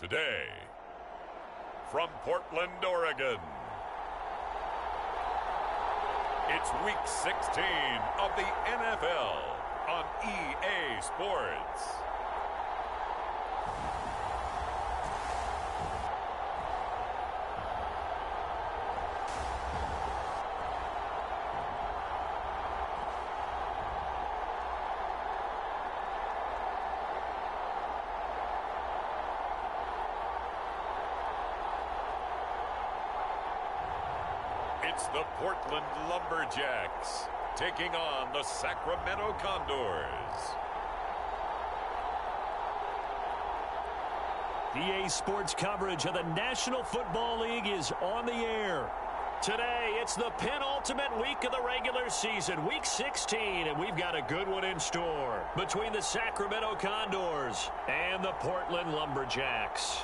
Today, from Portland, Oregon, it's Week 16 of the NFL on EA Sports. It's the Portland Lumberjacks taking on the Sacramento Condors. EA Sports coverage of the National Football League is on the air. Today, it's the penultimate week of the regular season, Week 16, and we've got a good one in store between the Sacramento Condors and the Portland Lumberjacks.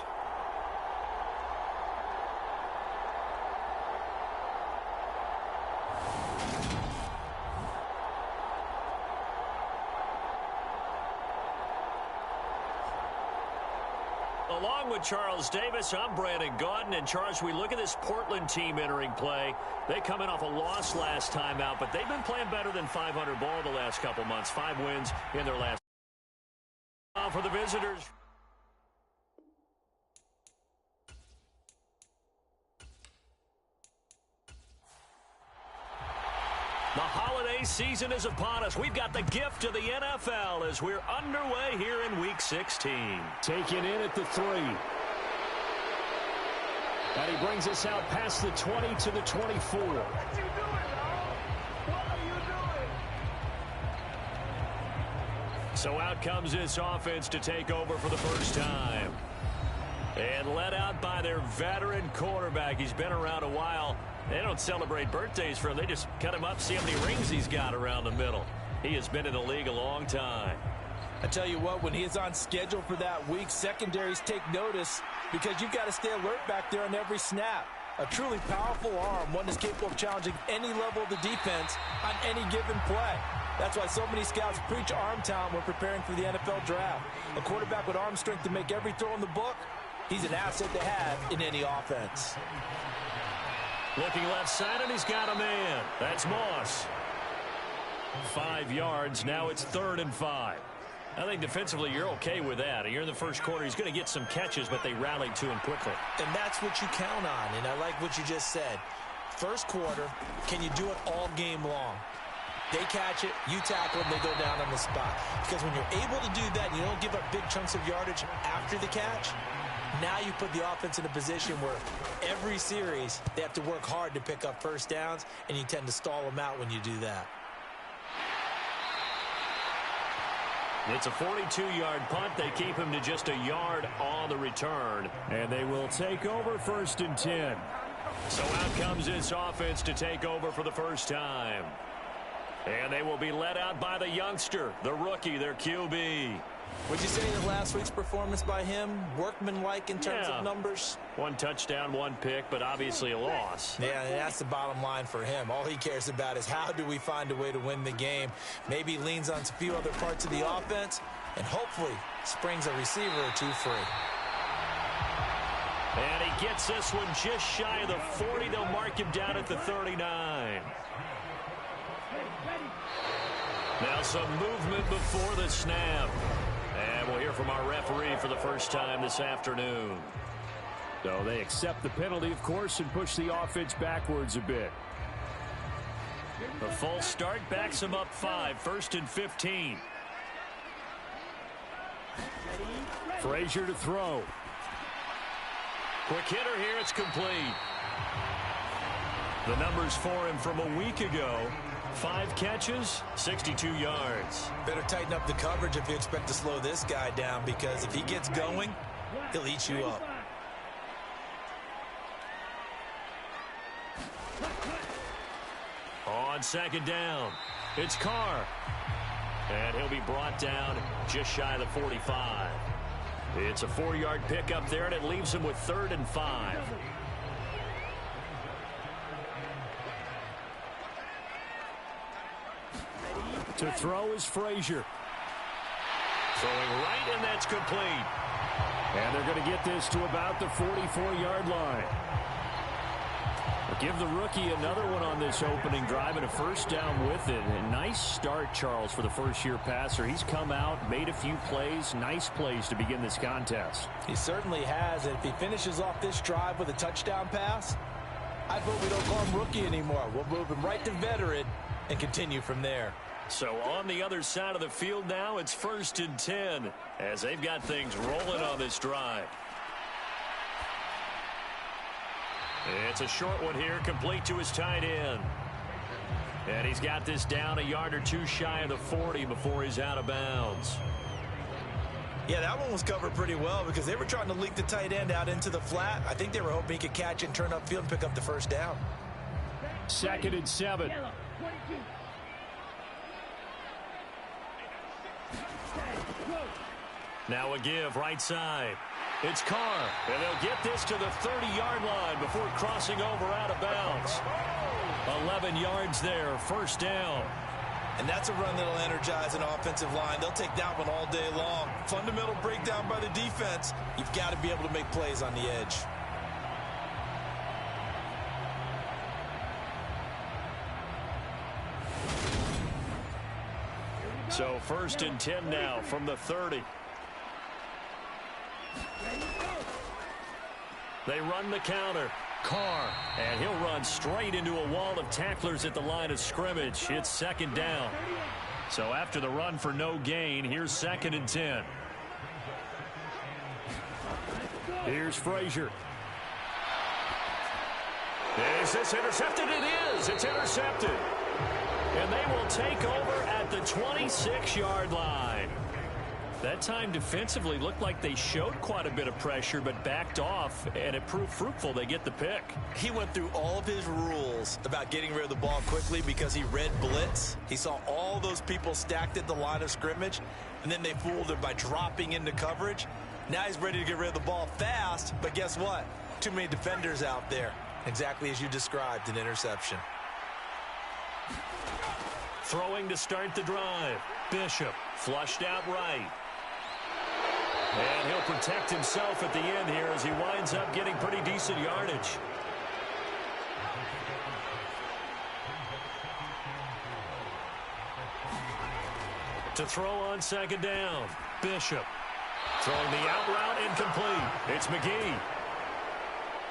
Along with Charles Davis, I'm Brandon Gaudin. And Charles, we look at this Portland team entering play. They come in off a loss last time out, but they've been playing better than 500 ball the last couple months. 5 wins in their last. For the visitors. The holiday season is upon us. We've got the gift of the NFL as we're underway here in Week 16. Taken in at the 3. And he brings us out past the 20 to the 24. What you doing, dog? What are you doing? So out comes this offense to take over for the first time. And led out by their veteran quarterback. He's been around a while. They don't celebrate birthdays for him. They just cut him up, see how many rings he's got around the middle. He has been in the league a long time. I tell you what, when he is on schedule for that week, secondaries take notice because you've got to stay alert back there on every snap. A truly powerful arm, one that's capable of challenging any level of the defense on any given play. That's why so many scouts preach arm talent when preparing for the NFL draft. A quarterback with arm strength to make every throw in the book, he's an asset to have in any offense. Looking left side, and he's got a man. That's Moss. 5 yards. Now it's 3rd and 5. I think defensively you're okay with that. You're in the first quarter. He's going to get some catches, but they rallied to him quickly. And that's what you count on, and I like what you just said. First quarter, can you do it all game long? They catch it, you tackle them, they go down on the spot. Because when you're able to do that and you don't give up big chunks of yardage after the catch, now you put the offense in a position where every series they have to work hard to pick up first downs, and you tend to stall them out when you do that. It's a 42-yard punt. They keep him to just a yard on the return. And they will take over 1st and 10. So out comes this offense to take over for the first time. And they will be led out by the youngster, the rookie, their QB. Would you say that last week's performance by him, workmanlike in terms of numbers? 1 touchdown, 1 pick, but obviously a loss. Yeah, and that's the bottom line for him. All he cares about is how do we find a way to win the game. Maybe leans on a few other parts of the offense, and hopefully springs a receiver or 2 free. And he gets this one just shy of the 40. They'll mark him down at the 39. Now some movement before the snap. And we'll hear from our referee for the first time this afternoon. So they accept the penalty, of course, and push the offense backwards a bit. A false start backs him up 5, 1st and 15. Frazier to throw. Quick hitter here, it's complete. The numbers for him from a week ago. 5 catches, 62 yards. Better tighten up the coverage if you expect to slow this guy down, because if he gets going, he'll eat you up. On 2nd down, it's Carr. And he'll be brought down just shy of the 45. It's a 4-yard pickup there, and it leaves him with 3rd and 5. To throw is Frazier. Throwing right, and that's complete. And they're going to get this to about the 44-yard line. Give the rookie another one on this opening drive and a first down with it. A nice start, Charles, for the first-year passer. He's come out, made a few plays, nice plays to begin this contest. He certainly has, and if he finishes off this drive with a touchdown pass, I vote we don't call him rookie anymore. We'll move him right to veteran and continue from there. So on the other side of the field now, it's 1st and 10 as they've got things rolling on this drive. It's a short one here, complete to his tight end. And he's got this down a yard or two shy of the 40 before he's out of bounds. Yeah, that one was covered pretty well because they were trying to leak the tight end out into the flat. I think they were hoping he could catch it and turn upfield and pick up the first down. 2nd and 7. Now a give right side. It's Carr, and they'll get this to the 30-yard line before crossing over out of bounds. 11 yards there, first down. And that's a run that'll energize an offensive line. They'll take that one all day long. Fundamental breakdown by the defense. You've got to be able to make plays on the edge. So 1st and 10 now from the 30. They run the counter. Carr, and he'll run straight into a wall of tacklers at the line of scrimmage. It's 2nd down. So after the run for no gain, here's 2nd and 10. Here's Frazier. Is this intercepted? It is. It's intercepted. And they will take over at the 26-yard line. That time defensively looked like they showed quite a bit of pressure but backed off, and it proved fruitful. They get the pick. He went through all of his rules about getting rid of the ball quickly because he read blitz. He saw all those people stacked at the line of scrimmage, and then they fooled him by dropping into coverage. Now he's ready to get rid of the ball fast, but guess what? Too many defenders out there. Exactly as you described, an interception. Throwing to start the drive. Bishop flushed out right. And he'll protect himself at the end here as he winds up getting pretty decent yardage. To throw on 2nd down. Bishop throwing the out route incomplete. It's McGee.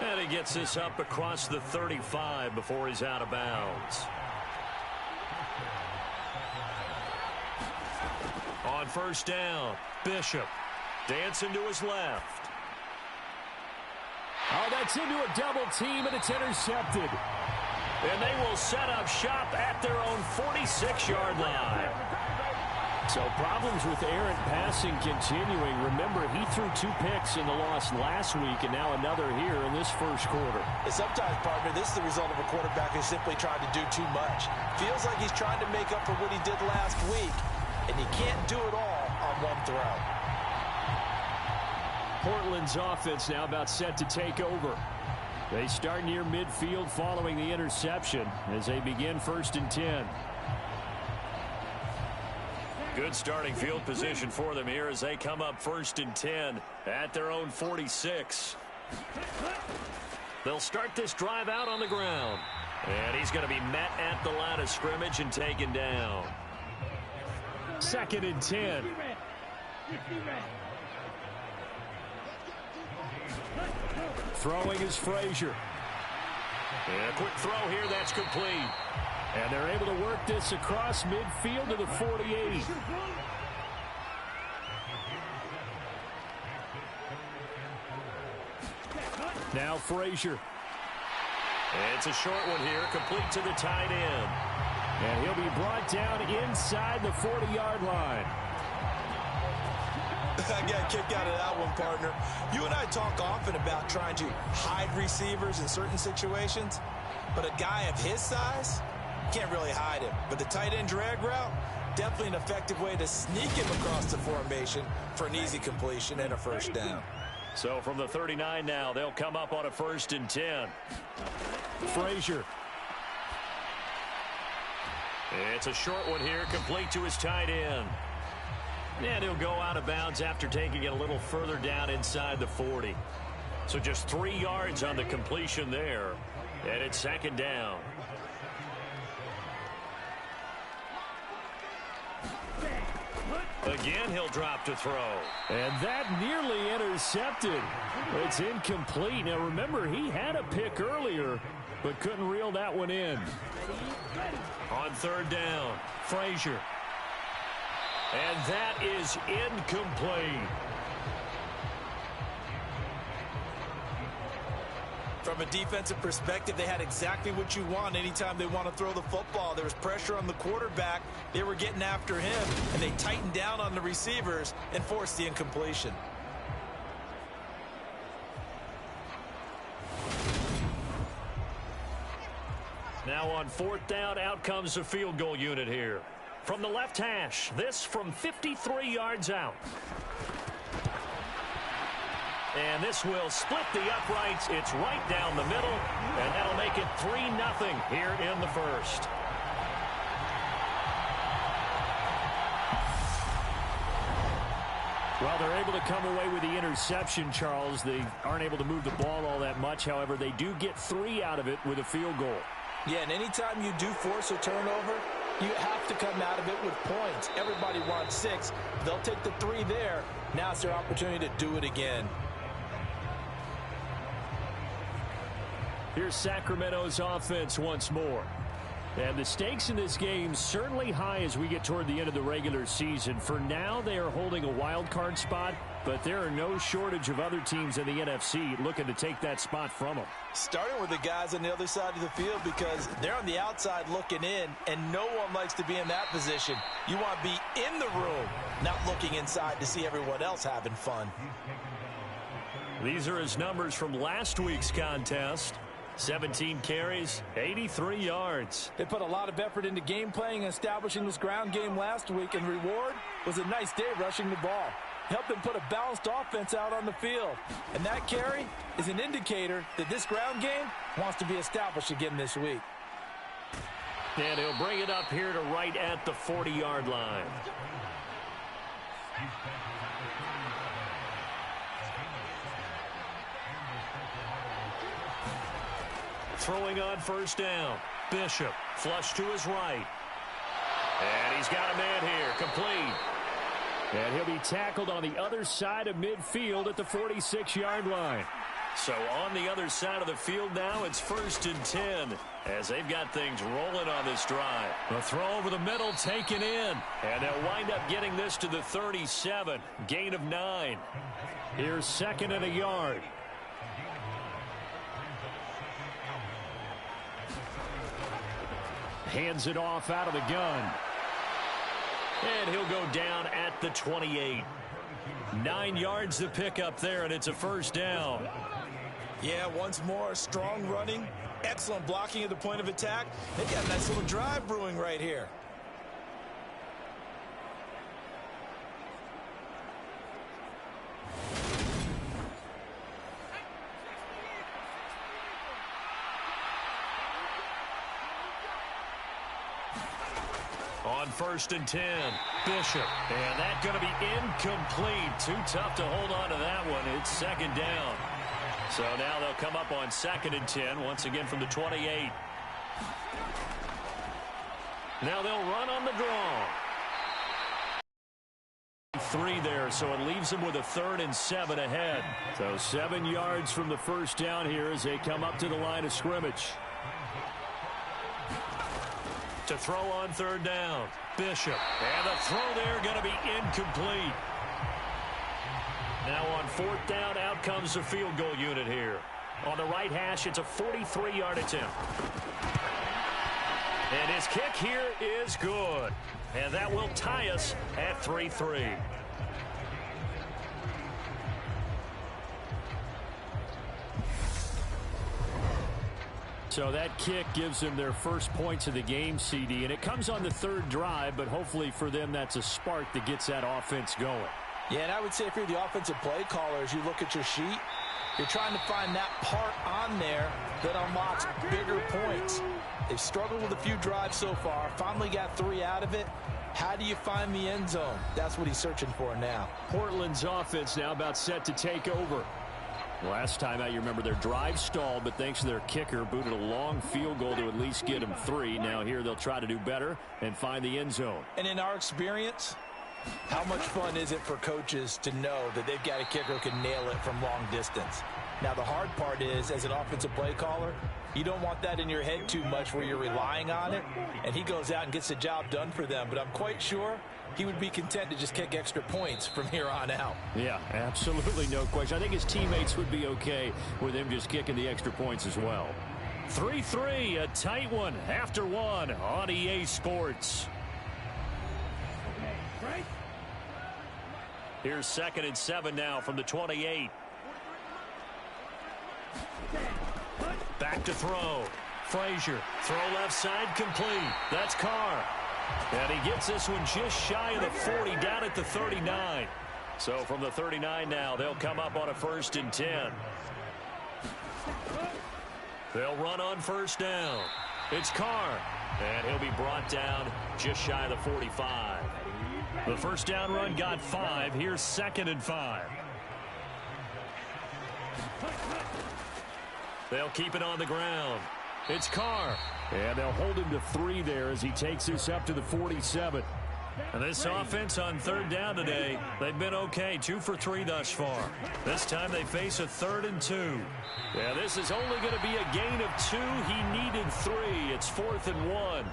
And he gets this up across the 35 before he's out of bounds. On 1st down, Bishop dancing to his left. Oh, that's into a double team, and it's intercepted. And they will set up shop at their own 46-yard line. So problems with errant passing continuing. Remember, he threw 2 picks in the loss last week, and now another here in this first quarter. And sometimes, partner, this is the result of a quarterback who's simply trying to do too much. Feels like he's trying to make up for what he did last week, and you can't do it all on one throw. Portland's offense now about set to take over. They start near midfield following the interception as they begin 1st and 10. Good starting field position for them here as they come up 1st and 10 at their own 46. They'll start this drive out on the ground. And he's going to be met at the line of scrimmage and taken down. 2nd and 10. Throwing is Frazier. And a quick throw here, that's complete. And they're able to work this across midfield to the 48. Now Frazier. It's a short one here, complete to the tight end. And he'll be brought down inside the 40-yard line. I got a kick out of that one, partner. You and I talk often about trying to hide receivers in certain situations, but a guy of his size can't really hide him. But the tight end drag route, definitely an effective way to sneak him across the formation for an easy completion and a first down. So from the 39 now, they'll come up on a 1st and 10. Frazier. It's a short one here, complete to his tight end. And he'll go out of bounds after taking it a little further down inside the 40. So just 3 yards on the completion there. And it's second down. Again, he'll drop to throw. And that nearly intercepted. It's incomplete. Now, remember, he had a pick earlier, but couldn't reel that one in. On third down, Frazier. And that is incomplete. From a defensive perspective, they had exactly what you want anytime they want to throw the football. There was pressure on the quarterback. They were getting after him, and they tightened down on the receivers and forced the incompletion. Now on fourth down, out comes the field goal unit here. From the left hash, this from 53 yards out. And this will split the uprights. It's right down the middle, and that'll make it 3-0 here in the first. Well, they're able to come away with the interception, Charles. They aren't able to move the ball all that much. However, they do get 3 out of it with a field goal. Yeah, and anytime you do force a turnover, you have to come out of it with points. Everybody wants 6. They'll take the 3 there. Now it's their opportunity to do it again. Here's Sacramento's offense once more. And the stakes in this game certainly high as we get toward the end of the regular season. For now, they are holding a wild card spot, but there are no shortage of other teams in the NFC looking to take that spot from them. Starting with the guys on the other side of the field because they're on the outside looking in, and no one likes to be in that position. You want to be in the room, not looking inside to see everyone else having fun. These are his numbers from last week's contest. 17 carries, 83 yards. They put a lot of effort into game playing and establishing this ground game last week, and the reward was a nice day rushing the ball. Helped them put a balanced offense out on the field. And that carry is an indicator that this ground game wants to be established again this week. And he'll bring it up here to right at the 40-yard line. Throwing on first down. Bishop, flush to his right. And he's got a man here, complete. And he'll be tackled on the other side of midfield at the 46-yard line. So on the other side of the field now, it's 1st and 10 as they've got things rolling on this drive. The throw over the middle taken in. And they'll wind up getting this to the 37, gain of 9. Here's 2nd and a yard. Hands it off out of the gun. And he'll go down at the 28. 9 yards to pick up there, and it's a first down. Yeah, once more, strong running, excellent blocking at the point of attack. They got a nice little drive brewing right here. On 1st and 10, Bishop. And that's going to be incomplete. Too tough to hold on to that one. It's 2nd down. So now they'll come up on 2nd and 10, once again from the 28. Now they'll run on the draw. 3 there, so it leaves them with a 3rd and 7 ahead. So 7 yards from the first down here as they come up to the line of scrimmage. To throw on 3rd down, Bishop. And the throw there going to be incomplete. Now on 4th down, out comes the field goal unit here. On the right hash, it's a 43-yard attempt. And his kick here is good. And that will tie us at 3-3. So that kick gives them their first points of the game, CD, and it comes on the 3rd drive, but hopefully for them that's a spark that gets that offense going. Yeah, and I would say if you're the offensive play caller, as you look at your sheet, you're trying to find that part on there that unlocks bigger points. They've struggled with a few drives so far, finally got 3 out of it. How do you find the end zone? That's what he's searching for now. Portland's offense now about set to take over. Last time out, you remember their drive stalled, but thanks to their kicker, booted a long field goal to at least get them 3. Now here they'll try to do better and find the end zone. And in our experience, how much fun is it for coaches to know that they've got a kicker who can nail it from long distance? Now, the hard part is, as an offensive play caller, you don't want that in your head too much where you're relying on it, and he goes out and gets the job done for them. But I'm quite sure he would be content to just kick extra points from here on out. Yeah, absolutely no question. I think his teammates would be okay with him just kicking the extra points as well. 3-3, a tight one after one on EA Sports. Here's 2nd and 7 now from the 28. Back to throw. Frazier, throw left side, complete. That's Carr. And he gets this one just shy of the 40, down at the 39. So from the 39 now, they'll come up on a 1st and 10. They'll run on 1st down. It's Carr. And he'll be brought down just shy of the 45. The 1st down run got 5. Here's 2nd and 5. They'll keep it on the ground. It's Carr. And they'll hold him to 3 there as he takes this up to the 47. And this offense on 3rd down today, they've been okay. 2 for 3 thus far. This time they face a 3rd and 2. Yeah, this is only going to be a gain of 2. He needed 3. It's 4th and 1.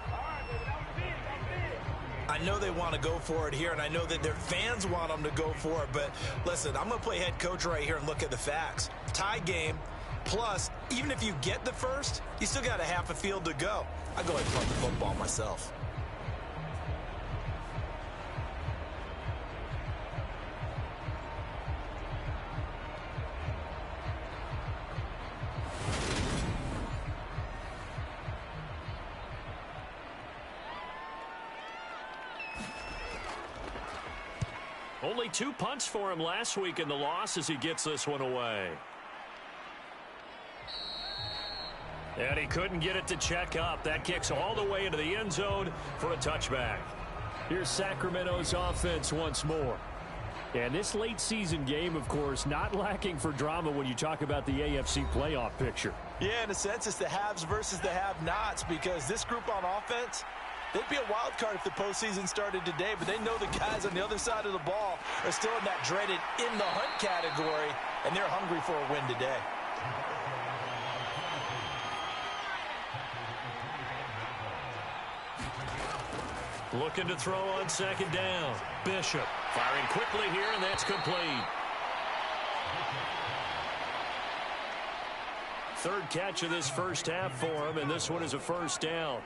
I know they want to go for it here, and I know that their fans want them to go for it. But listen, I'm going to play head coach right here and look at the facts. Tie game. Plus, even if you get the 1st, you still got a half a field to go. I go ahead and punt the football myself. Only 2 punts for him last week in the loss as he gets this one away. And he couldn't get it to check up. That kicks all the way into the end zone for a touchback. Here's Sacramento's offense once more. And this late season game, of course, not lacking for drama when you talk about the AFC playoff picture. Yeah, in a sense, it's the haves versus the have-nots, because this group on offense, they'd be a wild card if the postseason started today, but they know the guys on the other side of the ball are still in that dreaded in-the-hunt category, and they're hungry for a win today. Looking to throw on 2nd down. Bishop firing quickly here, and that's complete. 3rd catch of this 1st half for him, and this one is a 1st down.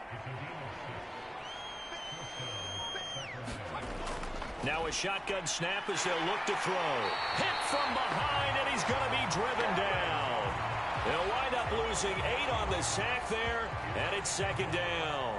Now a shotgun snap as they'll look to throw. Hit from behind, and he's going to be driven down. They'll wind up losing 8 on the sack there, and it's 2nd down.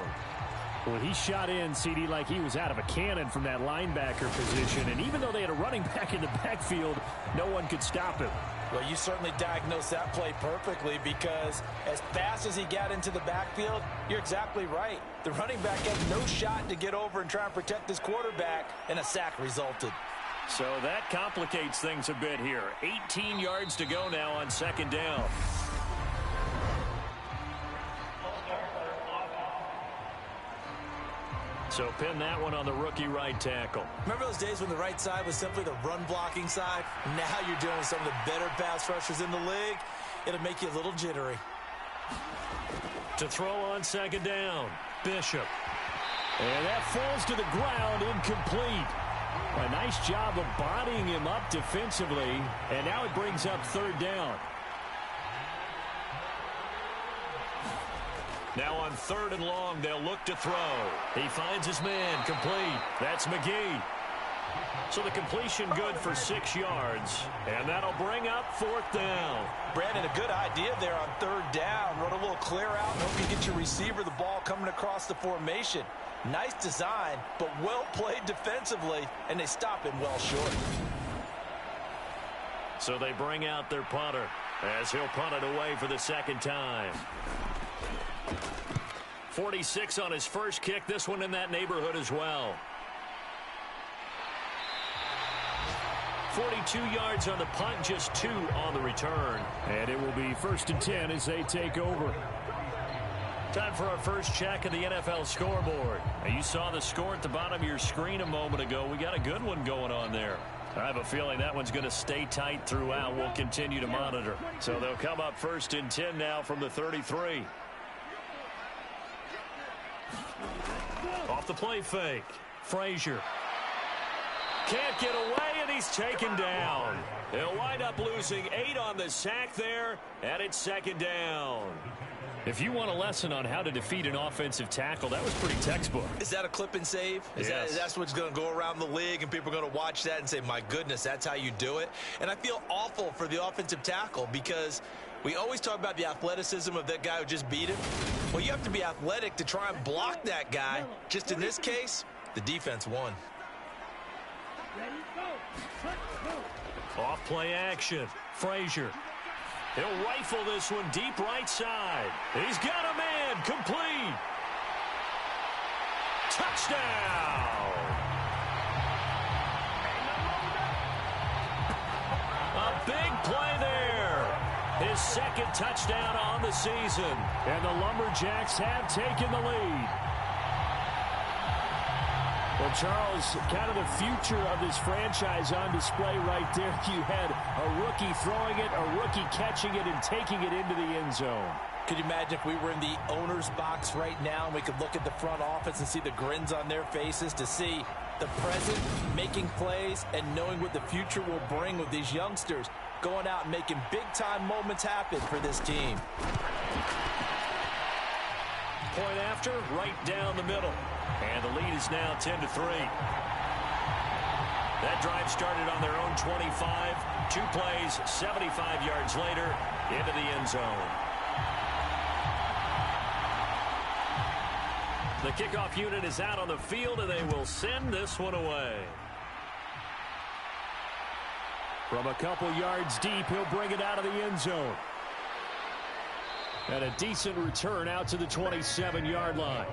Well, he shot in, CD, like he was out of a cannon from that linebacker position. And even though they had a running back in the backfield, no one could stop him. Well, you certainly diagnosed that play perfectly, because as fast as he got into the backfield, you're exactly right. The running back had no shot to get over and try and protect his quarterback, and a sack resulted. So that complicates things a bit here. 18 yards to go now on 2nd down. So pin that one on the rookie right tackle. Remember those days when the right side was simply the run-blocking side? Now you're dealing with some of the better pass rushers in the league. It'll make you a little jittery. To throw on 2nd down, Bishop. And that falls to the ground, incomplete. A nice job of bodying him up defensively, and now it brings up 3rd down. Now on 3rd and long, they'll look to throw. He finds his man, complete. That's McGee. So the completion good for 6 yards, and that'll bring up 4th down. Brandon, a good idea there on 3rd down. Run a little clear out and hope you get your receiver the ball coming across the formation. Nice design, but well played defensively, and they stop him well short. So they bring out their punter as he'll punt it away for the 2nd time. 46 on his first kick. This one in that neighborhood as well. 42 yards on the punt, just 2 on the return. And it will be 1st and 10 as they take over. Time for our first check of the NFL scoreboard. Now, you saw the score at the bottom of your screen a moment ago. We got a good one going on there. I have a feeling that one's going to stay tight throughout. We'll continue to monitor. So they'll come up 1st and 10 now from the 33. Off the play fake. Frazier. Can't get away, and he's taken down. He'll wind up losing 8 on the sack there, and it's 2nd down. If you want a lesson on how to defeat an offensive tackle, that was pretty textbook. Is that a clip and save? That's what's going to go around the league, and people are going to watch that and say, my goodness, that's how you do it? And I feel awful for the offensive tackle because we always talk about the athleticism of that guy who just beat him. Well, you have to be athletic to try and block that guy. Just in this case, the defense won. Off play action. Frazier. He'll rifle this one deep right side. He's got a man. Complete. Touchdown. A big play there. His 2nd touchdown on the season. And the Lumberjacks have taken the lead. Well, Charles, kind of the future of this franchise on display right there. You had a rookie throwing it, a rookie catching it, and taking it into the end zone. Could you imagine if we were in the owner's box right now and we could look at the front office and see the grins on their faces to see the present making plays and knowing what the future will bring with these youngsters going out and making big-time moments happen for this team. Point after, right down the middle. And the lead is now 10-3. That drive started on their own 25. 2 plays, 75 yards later, into the end zone. The kickoff unit is out on the field, and they will send this one away. From a couple yards deep, he'll bring it out of the end zone. And a decent return out to the 27-yard line.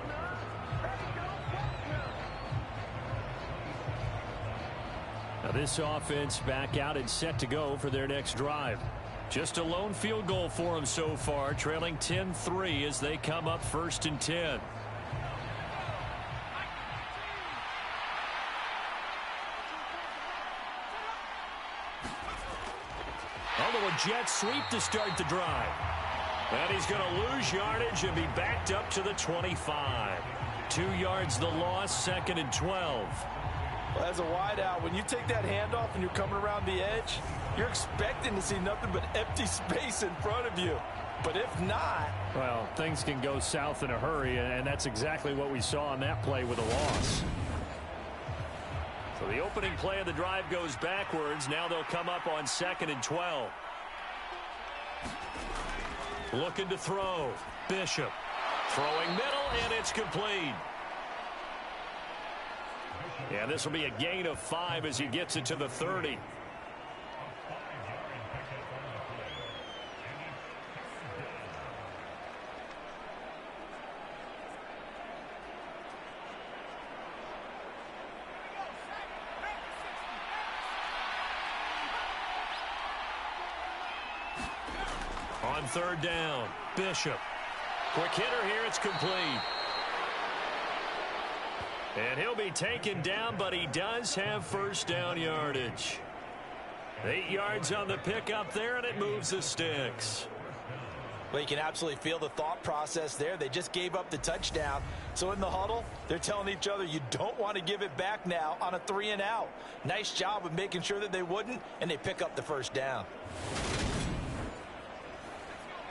Now this offense back out and set to go for their next drive. Just a lone field goal for them so far, trailing 10-3 as they come up 1st and 10. Although a jet sweep to start the drive. And he's going to lose yardage and be backed up to the 25. 2 yards the loss, 2nd and 12. Well, as a wideout, when you take that handoff and you're coming around the edge, you're expecting to see nothing but empty space in front of you. But if not... Well, things can go south in a hurry, and that's exactly what we saw on that play with a loss. So the opening play of the drive goes backwards. Now they'll come up on 2nd and 12. Looking to throw. Bishop. Throwing middle, and it's complete. Yeah, this will be a gain of 5 as he gets it to the 30. On 3rd down, Bishop. Quick hitter here, it's complete. And he'll be taken down, but he does have 1st down yardage. 8 yards on the pickup there, and it moves the sticks. Well, you can absolutely feel the thought process there. They just gave up the touchdown. So in the huddle, they're telling each other, you don't want to give it back now on a 3 and out. Nice job of making sure that they wouldn't, and they pick up the 1st down.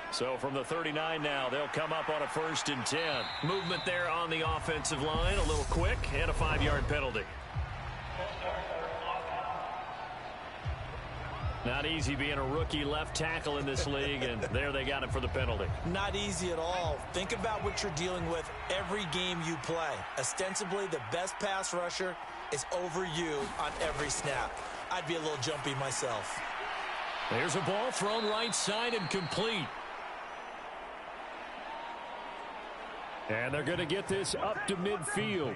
So from the 39 now, they'll come up on a 1st and 10. Movement there on the offensive line, a little quick, and a 5-yard penalty. Not easy being a rookie left tackle in this league, and there they got it for the penalty. Not easy at all. Think about what you're dealing with every game you play. Ostensibly, the best pass rusher is over you on every snap. I'd be a little jumpy myself. There's a ball thrown right side and complete. And they're going to get this up to midfield.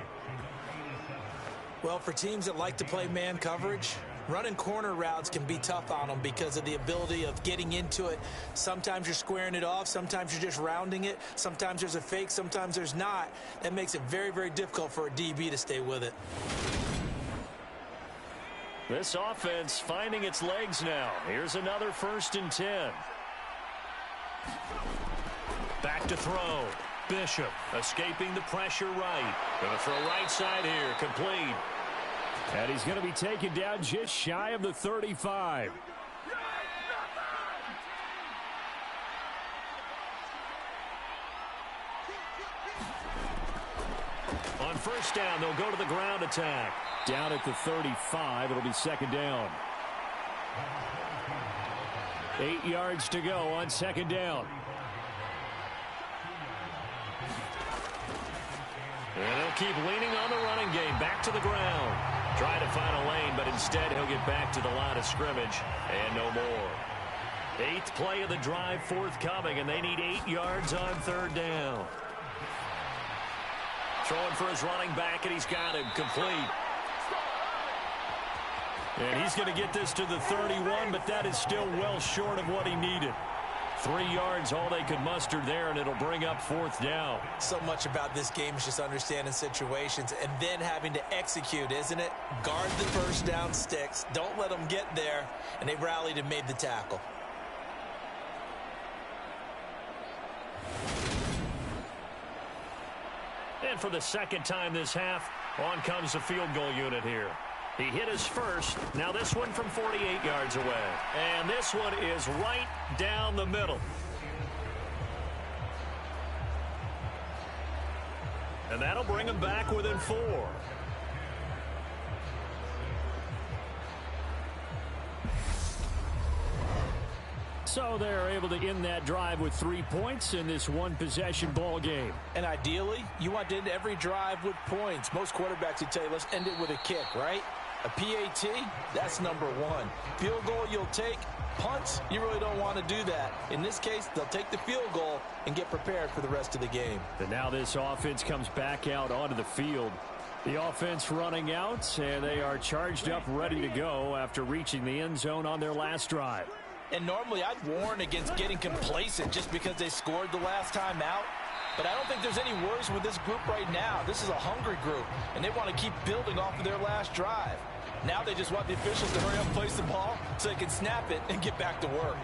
Well, for teams that like to play man coverage, Running corner routes can be tough on them because of the ability of getting into it. Sometimes you're squaring it off. Sometimes you're just rounding it. Sometimes there's a fake. Sometimes there's not. That makes it very, very difficult for a DB to stay with it. This offense finding its legs now. Here's another 1st and 10. Back to throw. Bishop escaping the pressure right. Going to throw right side here. Complete. And he's going to be taken down just shy of the 35. On 1st down, they'll go to the ground attack. Down at the 35, it'll be 2nd down. 8 yards to go on 2nd down. And they'll keep leaning on the running game. Back to the ground. Try to find a lane, but instead he'll get back to the line of scrimmage. And no more. 8th play of the drive forthcoming, and they need 8 yards on 3rd down. Throwing for his running back, and he's got him complete. And he's going to get this to the 31, but that is still well short of what he needed. 3 yards, all they could muster there, and it'll bring up 4th down. So much about this game is just understanding situations and then having to execute, isn't it? Guard the 1st down sticks. Don't let them get there, and they rallied and made the tackle. And for the 2nd time this half, on comes the field goal unit here. He hit his first. Now this one from 48 yards away. And this one is right down the middle. And that'll bring him back within 4. So they're able to end that drive with 3 points in this one-possession ball game. And ideally, you want to end every drive with points. Most quarterbacks would tell you, let's end it with a kick, right? A PAT, that's number 1. Field goal you'll take. Punts, you really don't want to do that. In this case, they'll take the field goal and get prepared for the rest of the game. And now this offense comes back out onto the field. The offense running out, and they are charged up, ready to go after reaching the end zone on their last drive. And normally I'd warn against getting complacent just because they scored the last time out. But I don't think there's any worries with this group right now. This is a hungry group, and they want to keep building off of their last drive. Now they just want the officials to hurry up and place the ball so they can snap it and get back to work.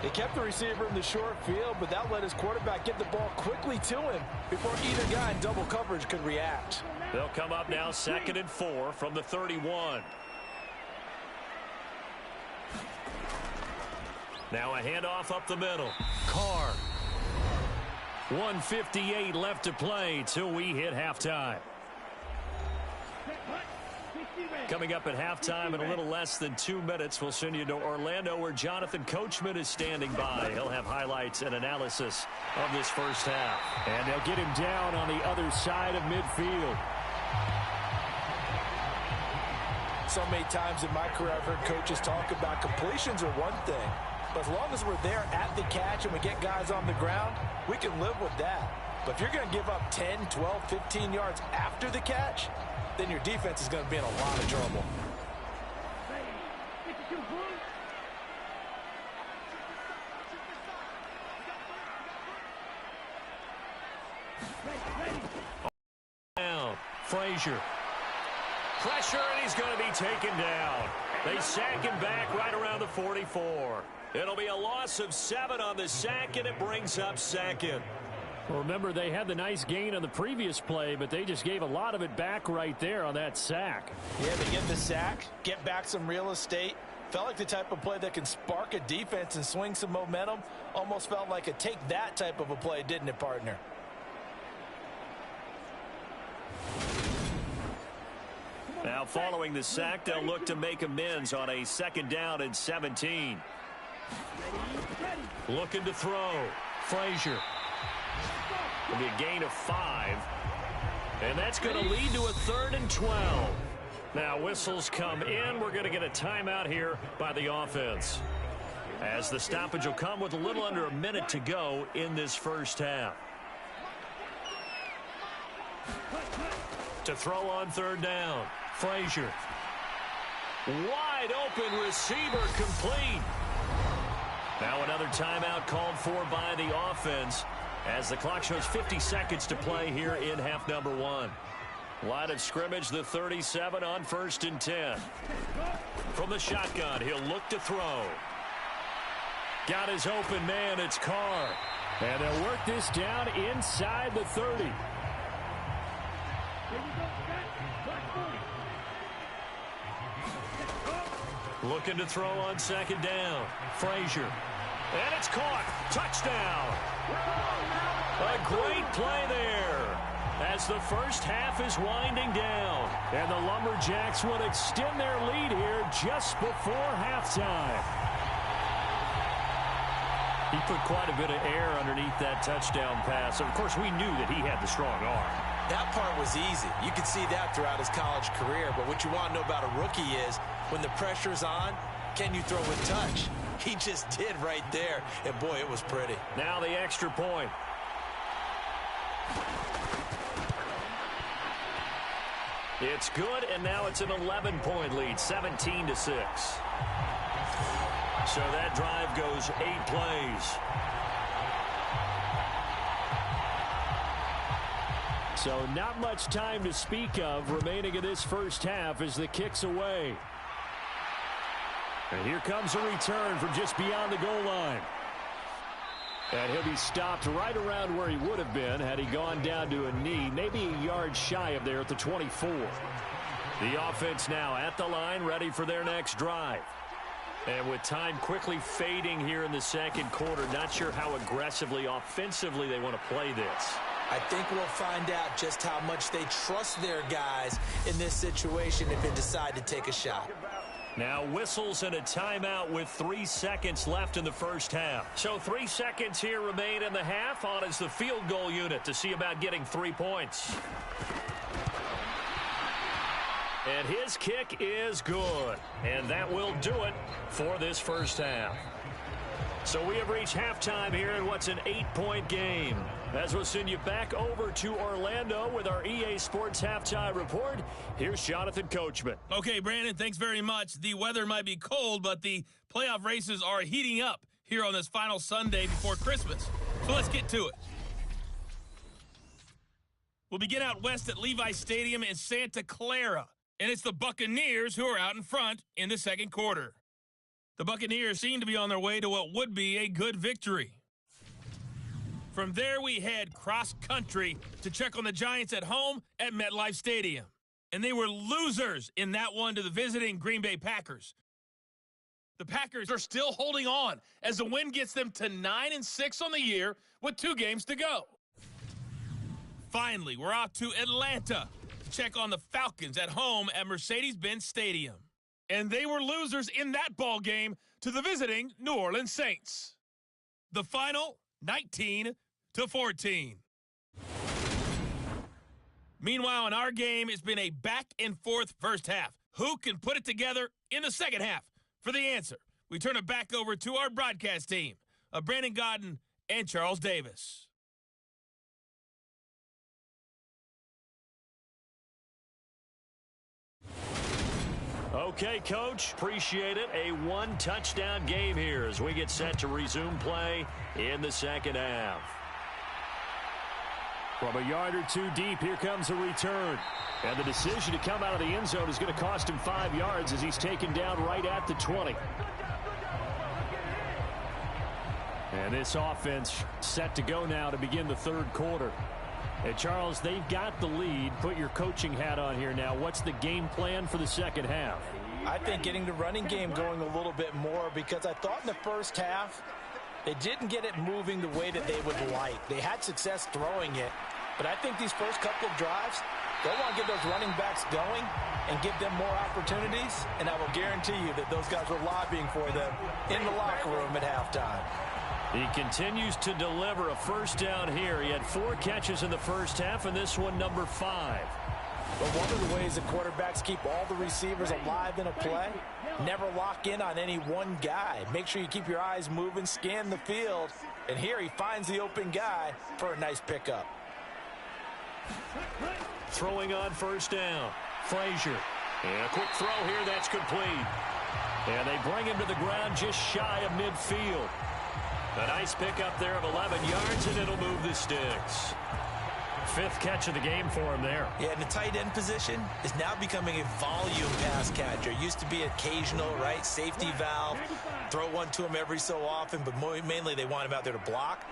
They kept the receiver in the short field, but that let his quarterback get the ball quickly to him before either guy in double coverage could react. They'll come up now 2nd and 4 from the 31. Now a handoff up the middle. Carr. 1:58 left to play till we hit halftime. Coming up at halftime in a little less than 2 minutes, we'll send you to Orlando where Jonathan Coachman is standing by. He'll have highlights and analysis of this first half. And they'll get him down on the other side of midfield. So many times in my career I've heard coaches talk about completions are one thing. But as long as we're there at the catch and we get guys on the ground, we can live with that. But if you're going to give up 10, 12, 15 yards after the catch, then your defense is going to be in a lot of trouble. Down. Frazier. Pressure, and he's going to be taken down. They sack him back right around the 44. It'll be a loss of 7 on the sack, and it brings up 2nd. Well, remember, they had the nice gain on the previous play, but they just gave a lot of it back right there on that sack. Yeah, they get the sack, get back some real estate. Felt like the type of play that can spark a defense and swing some momentum. Almost felt like a take that type of a play, didn't it, partner? Now following the sack, they'll look to make amends on a 2nd down and 17. Looking to throw. Frazier. It'll be a gain of 5. And that's going to lead to a 3rd and 12. Now whistles come in. We're going to get a timeout here by the offense, as the stoppage will come with a little under a minute to go in this first half. To throw on 3rd down. Frazier. Wide open receiver complete. Now another timeout called for by the offense as the clock shows 50 seconds to play here in half number 1. Line of scrimmage, the 37 on 1st and 10. From the shotgun, he'll look to throw. Got his open man, it's Carr. And they'll work this down inside the 30. Looking to throw on 2nd down. Frazier. And it's caught. Touchdown. A great play there as the first half is winding down. And the Lumberjacks will extend their lead here just before halftime. He put quite a bit of air underneath that touchdown pass. Of course, we knew that he had the strong arm. That part was easy. You could see that throughout his college career. But what you want to know about a rookie is when the pressure's on, can you throw with touch? He just did right there. And, boy, it was pretty. Now the extra point. It's good, and now it's an 11-point lead, 17-6. So that drive goes 8 plays. So not much time to speak of remaining in this first half as the kick's away. And here comes a return from just beyond the goal line. And he'll be stopped right around where he would have been had he gone down to a knee, maybe a yard shy of there at the 24. The offense now at the line, ready for their next drive. And with time quickly fading here in the second quarter, not sure how aggressively, offensively they want to play this. I think we'll find out just how much they trust their guys in this situation if they decide to take a shot. Now whistles and a timeout with 3 seconds left in the first half. So 3 seconds here remain in the half. On is the field goal unit to see about getting 3 points. And his kick is good. And that will do it for this first half. So we have reached halftime here in what's an 8-point game. As we'll send you back over to Orlando with our EA Sports Halftime Report, here's Jonathan Coachman. Okay, Brandon, thanks very much. The weather might be cold, but the playoff races are heating up here on this final Sunday before Christmas. So let's get to it. We'll begin out west at Levi Stadium in Santa Clara, and it's the Buccaneers who are out in front in the second quarter. The Buccaneers seem to be on their way to what would be a good victory. From there, we head cross-country to check on the Giants at home at MetLife Stadium. And they were losers in that one to the visiting Green Bay Packers. The Packers are still holding on as the win gets them to 9-6 on the year with 2 games to go. Finally, we're off to Atlanta to check on the Falcons at home at Mercedes-Benz Stadium. And they were losers in that ball game to the visiting New Orleans Saints. The final, 19-14. Meanwhile, in our game, it's been a back-and-forth first half. Who can put it together in the second half? For the answer, we turn it back over to our broadcast team of Brandon Godden and Charles Davis. Okay, Coach, appreciate it. A 1-touchdown game here as we get set to resume play in the second half. From a yard or 2 deep, here comes a return. And the decision to come out of the end zone is going to cost him 5 yards as he's taken down right at the 20. And this offense set to go now to begin the third quarter. And Charles, they've got the lead. Put your coaching hat on here now. What's the game plan for the second half? I think getting the running game going a little bit more, because I thought in the first half they didn't get it moving the way that they would like. They had success throwing it, but I think these first couple of drives, they want to get those running backs going and give them more opportunities, and I will guarantee you that those guys were lobbying for them in the locker room at halftime. He continues to deliver a first down here. He had 4 catches in the first half, and this one number 5. But one of the ways that quarterbacks keep all the receivers alive in a play, never lock in on any one guy. Make sure you keep your eyes moving, scan the field, and here he finds the open guy for a nice pickup. Throwing on first down. Frazier. And a quick throw here, that's complete. And they bring him to the ground just shy of midfield. A nice pickup there of 11 yards, and it'll move the sticks. 5th catch of the game for him there. Yeah, and the tight end position is now becoming a volume pass catcher. Used to be occasional, right? Safety valve. Throw one to him every so often, but mainly they want him out there to block.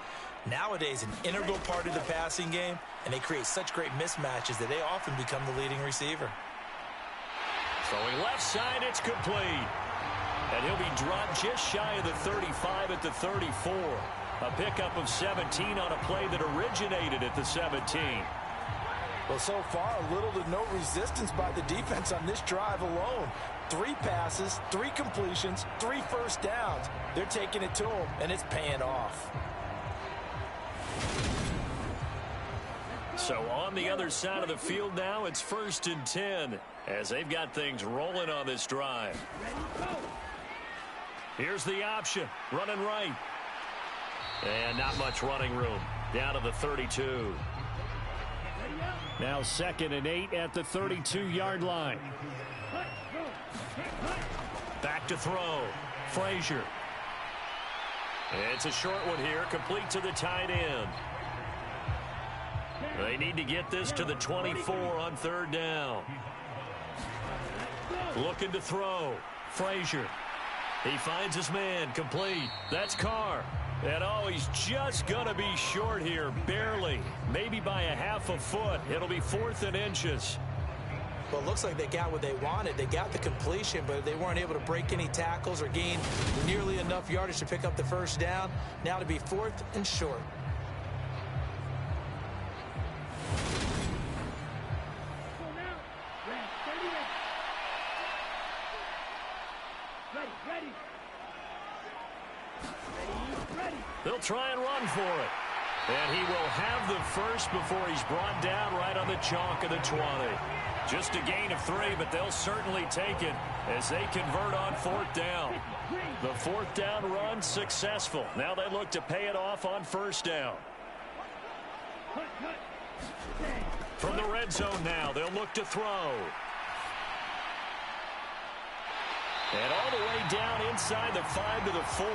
Nowadays, an integral part of the passing game, and they create such great mismatches that they often become the leading receiver. Throwing left side, it's complete. And he'll be dropped just shy of the 35 at the 34. A pickup of 17 on a play that originated at the 17. Well, so far, little to no resistance by the defense on this drive alone. 3 passes, 3 completions, 3 first downs. They're taking it to him, and it's paying off. So on the other side of the field now, it's 1st and 10 as they've got things rolling on this drive. Here's the option, running right. And not much running room. Down to the 32. Now 2nd and 8 at the 32-yard line. Back to throw. Frazier. It's a short one here, complete to the tight end. They need to get this to the 24 on 3rd down. Looking to throw. Frazier. He finds his man, complete. That's Carr. And oh, he's just going to be short here, barely. Maybe by a half a foot. It'll be 4th and inches. Well, it looks like they got what they wanted. They got the completion, but they weren't able to break any tackles or gain nearly enough yardage to pick up the 1st down. Now to be 4th and short. They'll try and run for it. And he will have the first before he's brought down right on the chalk of the 20. Just a gain of 3, but they'll certainly take it as they convert on 4th down. The 4th down run successful. Now they look to pay it off on 1st down. From the red zone now, they'll look to throw. And all the way down inside the 5 to the 4.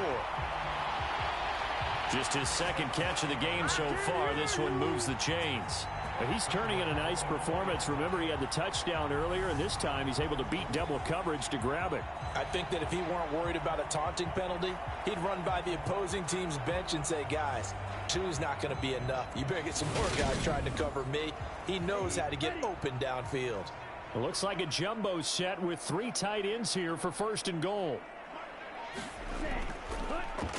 Just his 2nd catch of the game so far. This one moves the chains. He's turning in a nice performance. Remember, he had the touchdown earlier, and this time he's able to beat double coverage to grab it. I think that if he weren't worried about a taunting penalty, he'd run by the opposing team's bench and say, guys, 2's not going to be enough. You better get some more guys trying to cover me. He knows how to get open downfield. It looks like a jumbo set with 3 tight ends here for 1st and goal.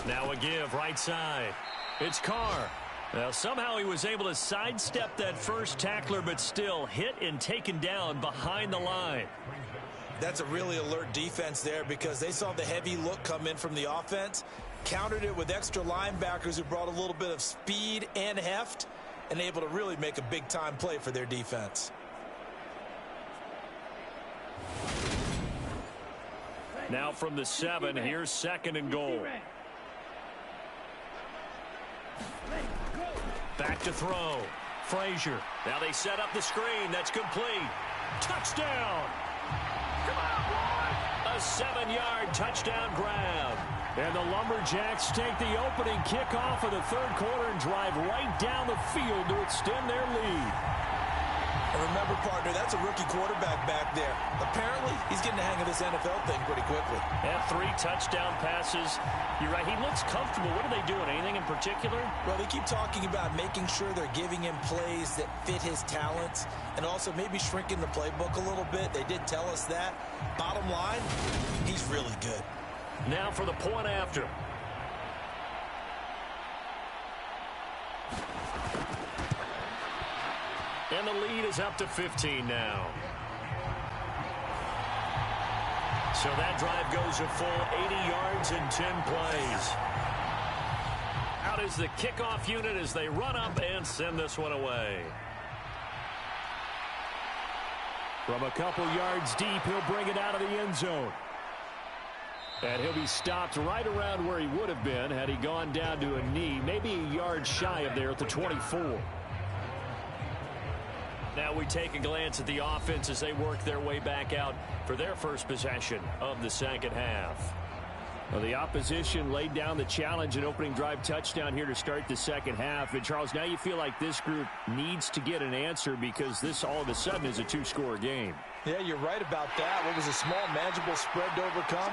Now a give right side. It's Carr. Now somehow he was able to sidestep that first tackler, but still hit and taken down behind the line. That's a really alert defense there because they saw the heavy look come in from the offense, countered it with extra linebackers who brought a little bit of speed and heft, and able to really make a big-time play for their defense. Now from the 7, here's 2nd and goal. Back to throw. Frazier. Now they set up the screen. That's complete. Touchdown! Come on, boy! A 7-yard touchdown grab. And the Lumberjacks take the opening kickoff of the 3rd quarter and drive right down the field to extend their lead. And remember, partner, that's a rookie quarterback back there. Apparently, he's getting the hang of this NFL thing pretty quickly. And 3 touchdown passes. You're right, he looks comfortable. What are they doing? Anything in particular? Well, they keep talking about making sure they're giving him plays that fit his talents and also maybe shrinking the playbook a little bit. They did tell us that. Bottom line, he's really good. Now for the point after. And the lead is up to 15 now. So that drive goes a full 80 yards in 10 plays. Out is the kickoff unit as they run up and send this one away. From a couple yards deep, he'll bring it out of the end zone. And he'll be stopped right around where he would have been had he gone down to a knee, maybe a yard shy of there at the 24. Now we take a glance at the offense as they work their way back out for their first possession of the second half. Well, the opposition laid down the challenge and opening drive touchdown here to start the second half. And, Charles, now you feel like this group needs to get an answer because this all of a sudden is a two-score game. Yeah, you're right about that. What was a small, manageable spread to overcome?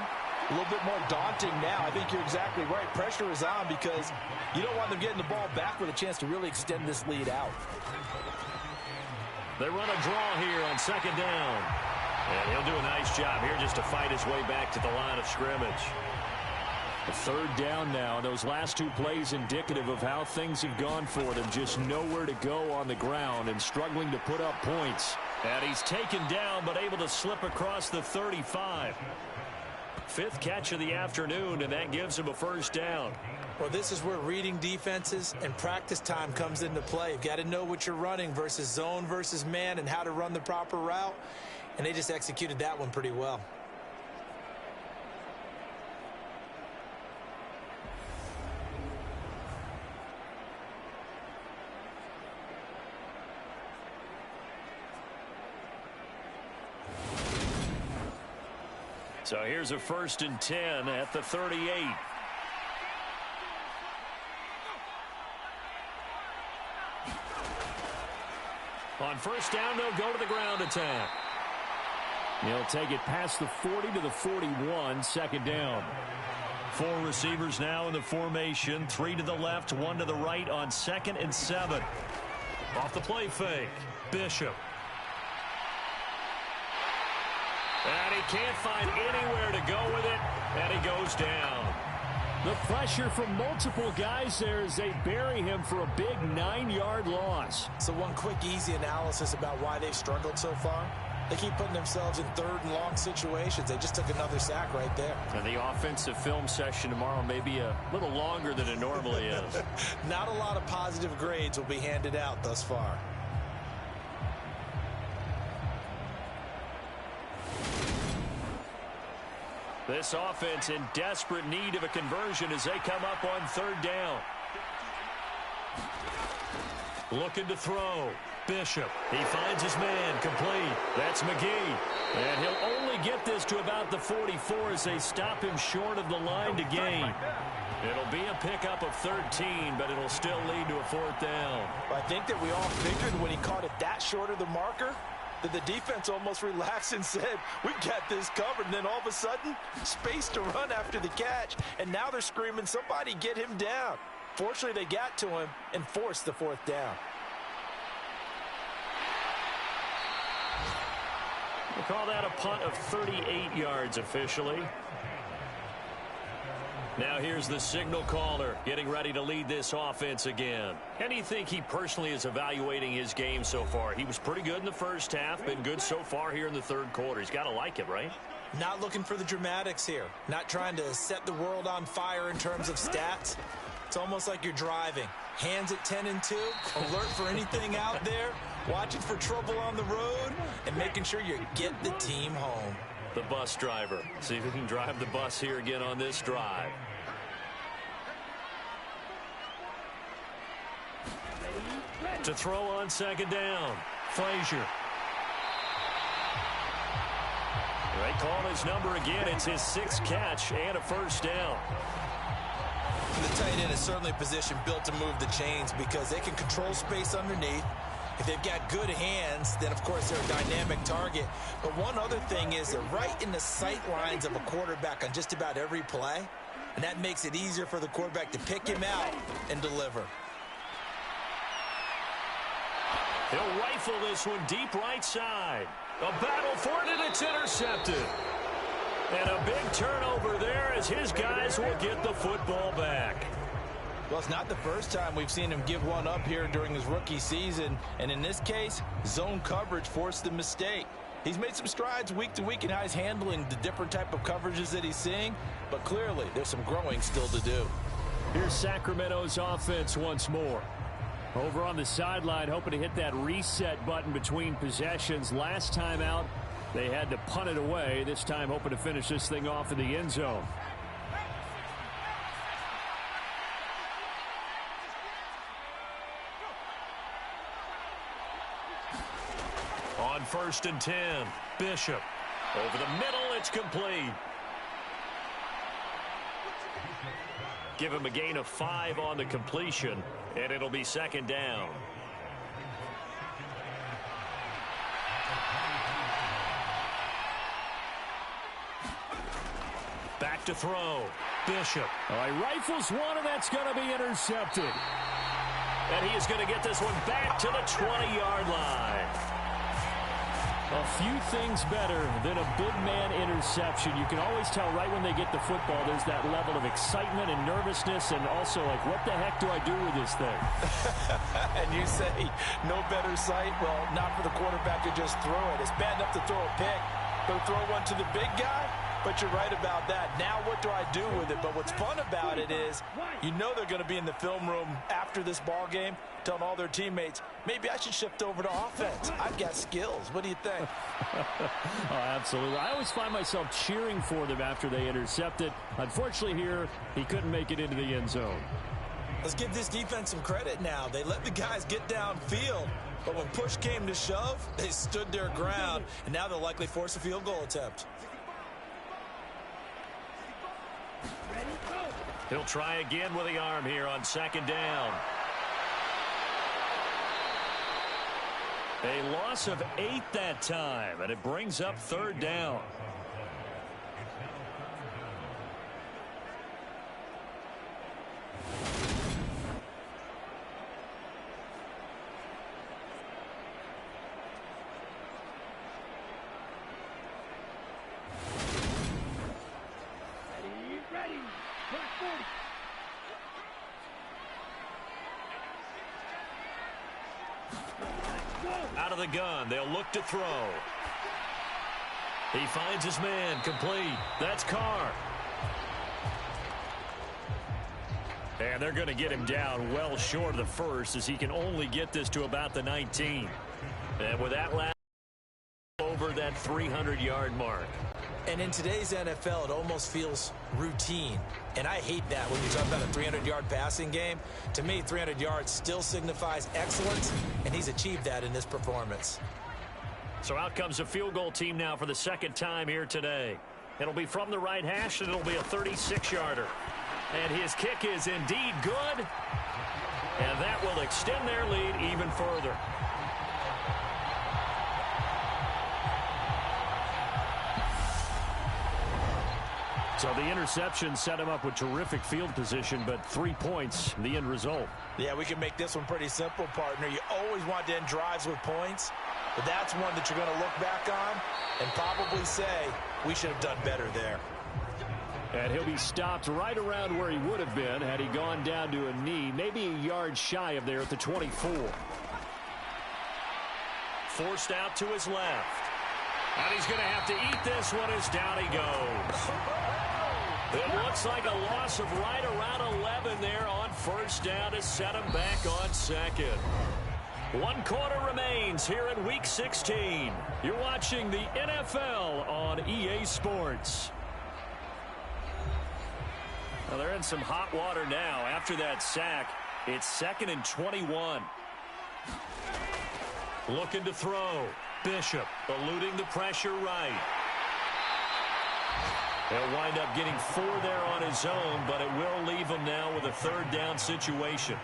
A little bit more daunting now. I think you're exactly right. Pressure is on because you don't want them getting the ball back with a chance to really extend this lead out. They run a draw here on second down. And he'll do a nice job here just to fight his way back to the line of scrimmage. A third down now. And those last two plays indicative of how things have gone for them. Just nowhere to go on the ground and struggling to put up points. And he's taken down but able to slip across the 35. Fifth catch of the afternoon, and that gives him a first down. Well, this is where reading defenses and practice time comes into play. You've got to know what you're running versus zone versus man and how to run the proper route. And they just executed that one pretty well. So here's a 1st and 10 at the 38. On first down, they'll go to the ground attack. He'll take it past the 40 to the 41, second down. 4 receivers now in the formation. 3 to the left, 1 to the right on 2nd and 7. Off the play fake, Bishop. And he can't find anywhere to go with it, and he goes down. The pressure from multiple guys there as they bury him for a big 9-yard loss. So one quick, easy analysis about why they've struggled so far. They keep putting themselves in third and long situations. They just took another sack right there. And the offensive film session tomorrow may be a little longer than it normally is. Not a lot of positive grades will be handed out thus far. This offense in desperate need of a conversion as they come up on third down. Looking to throw. Bishop. He finds his man. Complete. That's McGee. And he'll only get this to about the 44 as they stop him short of the line to gain. It'll be a pickup of 13, but it'll still lead to a 4th down. I think that we all figured when he caught it that short of the marker that the defense almost relaxed and said, we got this covered. And then all of a sudden, space to run after the catch. And now they're screaming, somebody get him down. Fortunately, they got to him and forced the 4th down. We'll call that a punt of 38 yards officially. Now here's the signal caller getting ready to lead this offense again. And do you think he personally is evaluating his game so far? He was pretty good in the first half, been good so far here in the third quarter. He's got to like it, right? Not looking for the dramatics here. Not trying to set the world on fire in terms of stats. It's almost like you're driving. Hands at 10 and 2, alert for anything out there, watching for trouble on the road, and making sure you get the team home. The bus driver. See if we can drive the bus here again on this drive. To throw on second down, Frazier. They call his number again. It's his 6th catch and a first down. The tight end is certainly a position built to move the chains because they can control space underneath. If they've got good hands, then of course they're a dynamic target. But one other thing is they're right in the sight lines of a quarterback on just about every play. And that makes it easier for the quarterback to pick him out and deliver. He'll rifle this one deep right side. A battle for it, and it's intercepted. And a big turnover there as his guys will get the football back. Well, it's not the first time we've seen him give one up here during his rookie season. And in this case, zone coverage forced the mistake. He's made some strides week to week in how he's handling the different type of coverages that he's seeing. But clearly, there's some growing still to do. Here's Sacramento's offense once more. Over on the sideline, hoping to hit that reset button between possessions. Last time out, they had to punt it away. This time, hoping to finish this thing off in the end zone. on 1st and 10. Bishop. Over the middle, it's complete. Give him a gain of 5 on the completion, and it'll be 2nd down. Back to throw. Bishop. All right, rifles one, and that's going to be intercepted. And he is going to get this one back to the 20-yard line. A few things better than a big man interception. You can always tell right when they get the football, there's that level of excitement and nervousness, and also like, what the heck do I do with this thing? And you say, no better sight? Well, not for the quarterback to just throw it. It's bad enough to throw a pick, but to throw one to the big guy? But you're right about that. Now what do I do with it? But what's fun about it is you know they're going to be in the film room after this ball game telling all their teammates, maybe I should shift over to offense. I've got skills. What do you think? Oh, absolutely. I always find myself cheering for them after they intercept it. Unfortunately here, he couldn't make it into the end zone. Let's give this defense some credit now. They let the guys get downfield, but when push came to shove, they stood their ground, and now they'll likely force a field goal attempt. He'll try again with the arm here on 2nd down. A loss of 8 that time, and it brings up 3rd down. Out of the gun, they'll look to throw. He finds his man, complete. That's Carr. And they're going to get him down well short of the first, as he can only get this to about the 19. And with that last over that 300-yard mark. And in today's NFL, it almost feels routine. And I hate that when you talk about a 300-yard passing game. To me, 300 yards still signifies excellence, and he's achieved that in this performance. So out comes a field goal team now for the 2nd time here today. It'll be from the right hash, and it'll be a 36-yarder. And his kick is indeed good. And that will extend their lead even further. So the interception set him up with terrific field position, but 3 points, the end result. Yeah, we can make this one pretty simple, partner. You always want to end drives with points, but that's one that you're going to look back on and probably say, we should have done better there. And he'll be stopped right around where he would have been had he gone down to a knee, maybe a yard shy of there at the 24. Forced out to his left. And he's going to have to eat this one as down he goes. It looks like a loss of right around 11 there on 1st down to set him back on 2nd. 1 quarter remains here in Week 16. You're watching the NFL on EA Sports. Well, they're in some hot water now. After that sack, it's 2nd and 21. Looking to throw. Bishop eluding the pressure right. He'll wind up getting 4 there on his own, but it will leave him now with a 3rd down situation.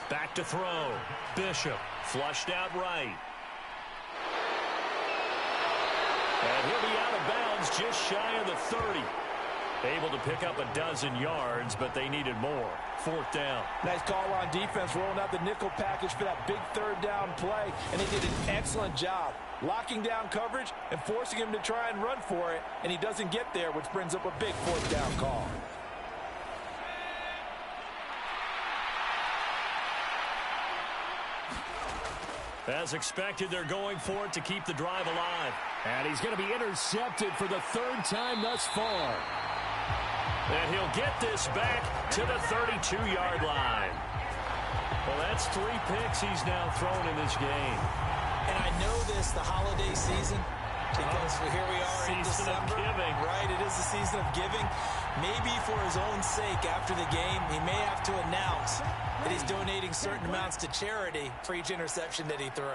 Back to throw. Bishop flushed out right. And he'll be out of bounds just shy of the 30. Able to pick up a dozen yards, but they needed more. 4th down. Nice call on defense, rolling out the nickel package for that big 3rd down play, and they did an excellent job locking down coverage and forcing him to try and run for it, and he doesn't get there, which brings up a big 4th down call. As expected, they're going for it to keep the drive alive. And he's going to be intercepted for the 3rd time thus far. And he'll get this back to the 32-yard line. Well, that's 3 picks he's now thrown in this game. And I know this, the holiday season, Because here we are in Season of December. giving. Right, it is the season of giving. Maybe for his own sake after the game, he may have to announce that he's donating certain amounts to charity for each interception that he threw.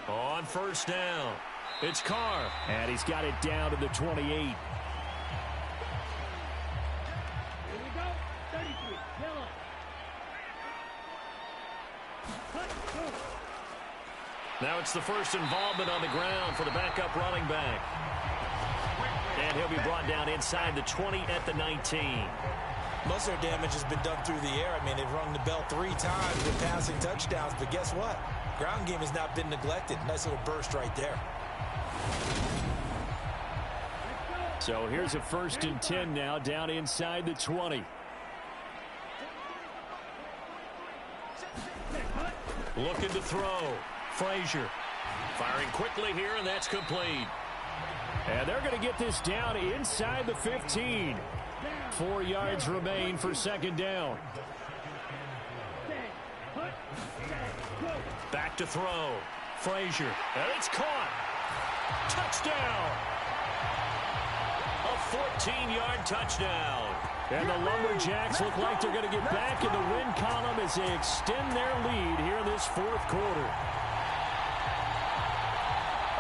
On first down, it's Carr, and he's got it down to the 28. Now it's the first involvement on the ground for the backup running back. And he'll be brought down inside the 20 at the 19. Most of their damage has been done through the air. I mean, they've rung the bell 3 times with passing touchdowns, but guess what? Ground game has not been neglected. Nice little burst right there. So here's a 1st and 10 now, down inside the 20. Looking to throw. Frazier firing quickly here, and that's complete. And they're going to get this down inside the 15. 4 yards remain for 2nd down. Back to throw. Frazier, and it's caught. Touchdown. A 14-yard touchdown. And the Lumberjacks look like they're going to get back in the win column as they extend their lead here in this 4th quarter.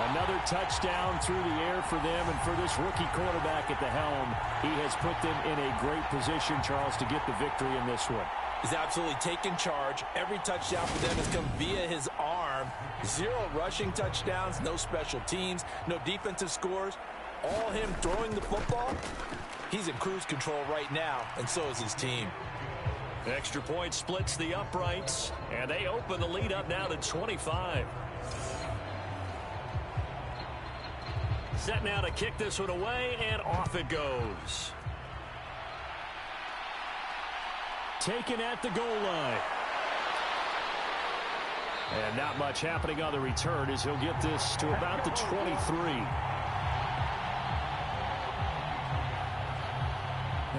Another touchdown through the air for them, and for this rookie quarterback at the helm, he has put them in a great position, Charles, to get the victory in this one. He's absolutely taken charge. Every touchdown for them has come via his arm. 0 rushing touchdowns, no special teams, no defensive scores. All him throwing the football. He's in cruise control right now, and so is his team. Extra point splits the uprights, and they open the lead up now to 25. Set now to kick this one away, and off it goes. Taken at the goal line. And not much happening on the return as he'll get this to about the 23.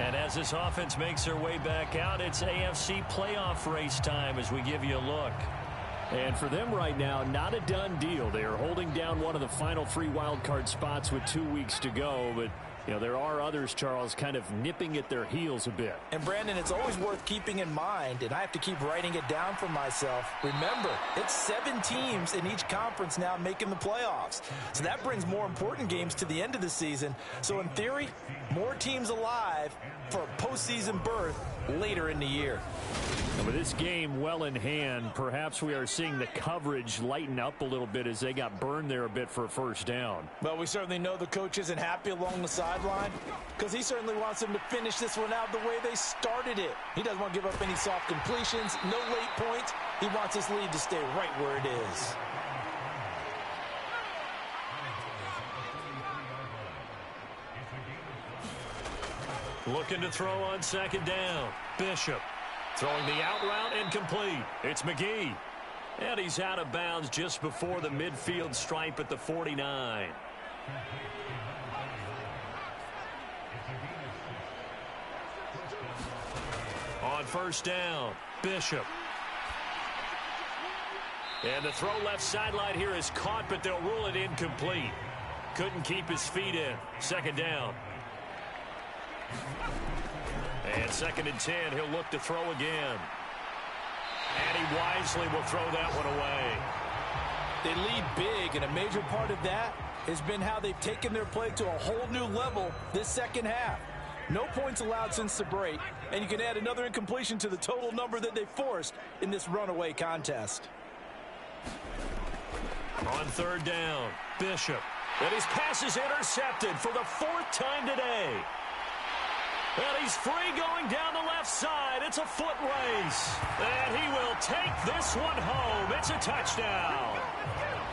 And as this offense makes their way back out, it's AFC playoff race time as we give you a look. And for them right now, not a done deal. They are holding down one of the final 3 wildcard spots with 2 weeks to go. But, you know, there are others, Charles, kind of nipping at their heels a bit. And, Brandon, it's always worth keeping in mind, and I have to keep writing it down for myself. Remember, it's 7 teams in each conference now making the playoffs. So that brings more important games to the end of the season. So, in theory, more teams alive for a postseason berth later in the year. And with this game well in hand, perhaps we are seeing the coverage lighten up a little bit as they got burned there a bit for a 1st down. Well, we certainly know the coach isn't happy along the sideline because he certainly wants them to finish this one out the way they started it. He doesn't want to give up any soft completions, no late points. He wants his lead to stay right where it is. Looking to throw on 2nd down. Bishop throwing the out route incomplete. It's McGee. And he's out of bounds just before the midfield stripe at the 49. On 1st down, Bishop. And the throw left sideline here is caught, but they'll rule it incomplete. Couldn't keep his feet in. 2nd down. And 2nd and 10, he'll look to throw again. And he wisely will throw that one away. They lead big, and a major part of that has been how they've taken their play to a whole new level this 2nd half. No points allowed since the break, and you can add another incompletion to the total number that they forced in this runaway contest. On 3rd down, Bishop. And his pass is intercepted for the 4th time today. And he's free going down the left side. It's a foot race. And he will take this one home. It's a touchdown.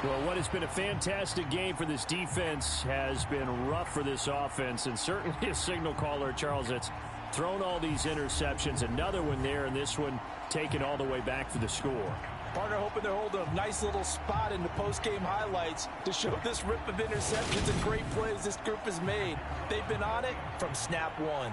Well, what has been a fantastic game for this defense has been rough for this offense. And certainly a signal caller, Charles, that's thrown all these interceptions. Another one there, and this one taken all the way back for the score. Partner hoping they're holding a nice little spot in the post-game highlights to show this rip of interceptions and great plays this group has made. They've been on it from snap one.